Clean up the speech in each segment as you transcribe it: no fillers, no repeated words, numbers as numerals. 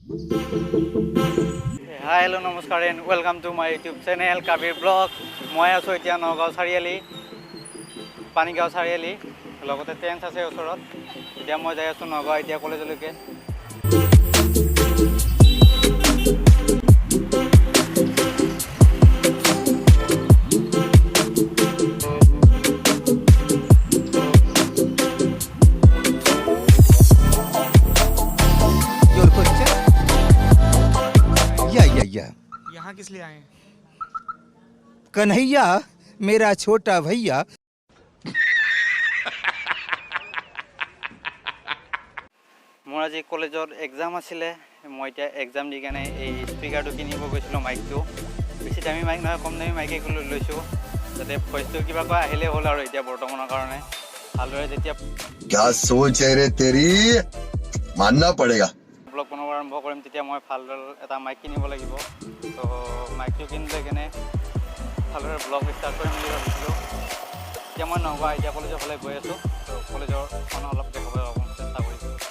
Hi, hello, namaskar and welcome to my YouTube channel Kabir Blog. মই আছো এতিয়া নগাঁও চাৰিআলি পানীগাঁও চাৰিআলি লগতে ট্ৰেন্স আছে ওচৰত এতিয়া মই যাই আছো নগাঁও এতিয়া কলেজলৈকে यहाँ किस लिए आए हैं? कन्हैया मेरा छोटा भैया মোৰ আজি কলেজত এক্সাম আছিলে মই এতিয়া এক্সাম দি কেনে এই স্পিকাৰটো কিনিব গৈছিলোঁ মাইকটো বেছি দামী মাইক নহয় কম দামী মাইকে লৈছোঁ যাতে ভইচটো কিবা কৈ আহিলে হ'ল আৰু এতিয়া বৰ্তমানৰ কাৰণে ভালদৰে যেতিয়া क्या सोच है रे तेरी मानना पड़ेगा ব্লগ বনাব আৰম্ভ কৰিম তেতিয়া মই ভালদৰে এটা মাইক কিনিব লাগিব তো মাইকটো কিনিলে কেনে ভালদৰে ব্লগ ষ্টাৰ্ট কৰিম বুলি ভাবিছিলোঁ এতিয়া মই নগাঁও এতিয়া কলেজৰ ফালে গৈ আছোঁ তো কলেজৰখন অলপ দেখাব চেষ্টা কৰিছোঁ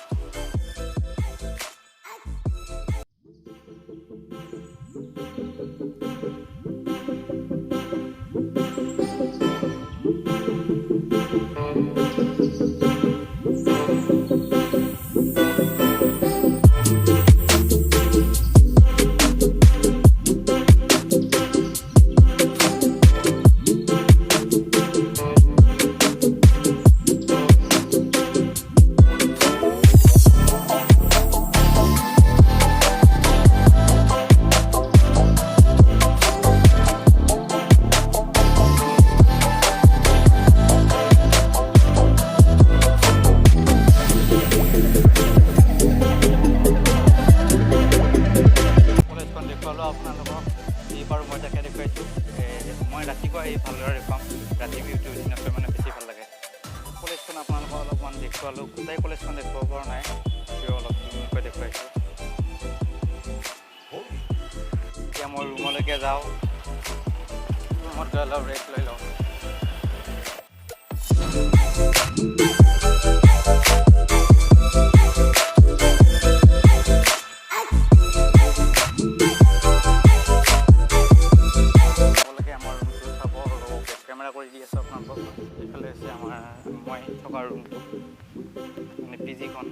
মই ৰাতিপুৱা এই ভালদৰে দেখুৱাম ৰাতি ভিউটো দিনতকৈ মানে বেছি ভাল লাগে কলেজখন আপোনালোকক অলপমান দেখুৱালোঁ গোটেই কলেজখন দেখুৱাব পৰা নাই অলপ ধুনীয়াকৈ দেখুৱাইছোঁ এতিয়া মই ৰুমলৈকে যাওঁ ৰুমত গৈ অলপ ৰেষ্ট লৈ লওঁ কৰি দি আছোঁ আপোনালোকক এইফালে আছে আমাৰ মই থকা ৰুমটো মানে পিজিখন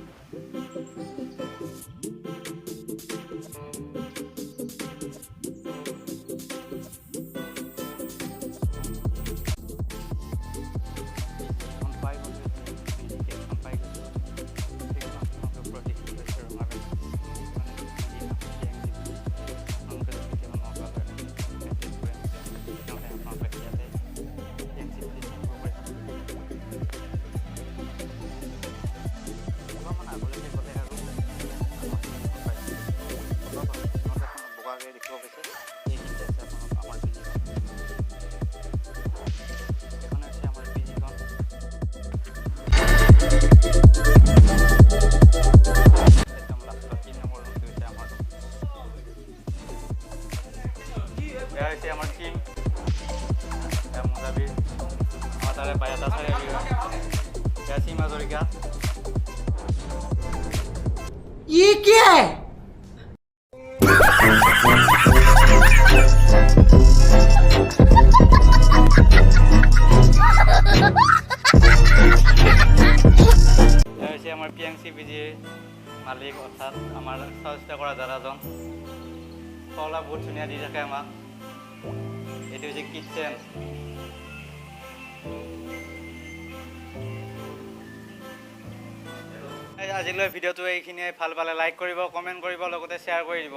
আমার টিম মোজাবির আমার তারে বায়াতা সারে कैसी मजोरिका ये क्या है আমার পিএমসি বিজির মালিক অর্থাৎ আমার সহযোগিতা করা যারাজন খোলা বহুত ধুনীয়া দি থাকে আমাক এইটো হৈছে কিচেন আজিলৈ ভিডিঅ'টো এইখিনিয়ে ভাল পালে লাইক কৰিব কমেণ্ট কৰিব লগতে শ্বেয়াৰ কৰি দিব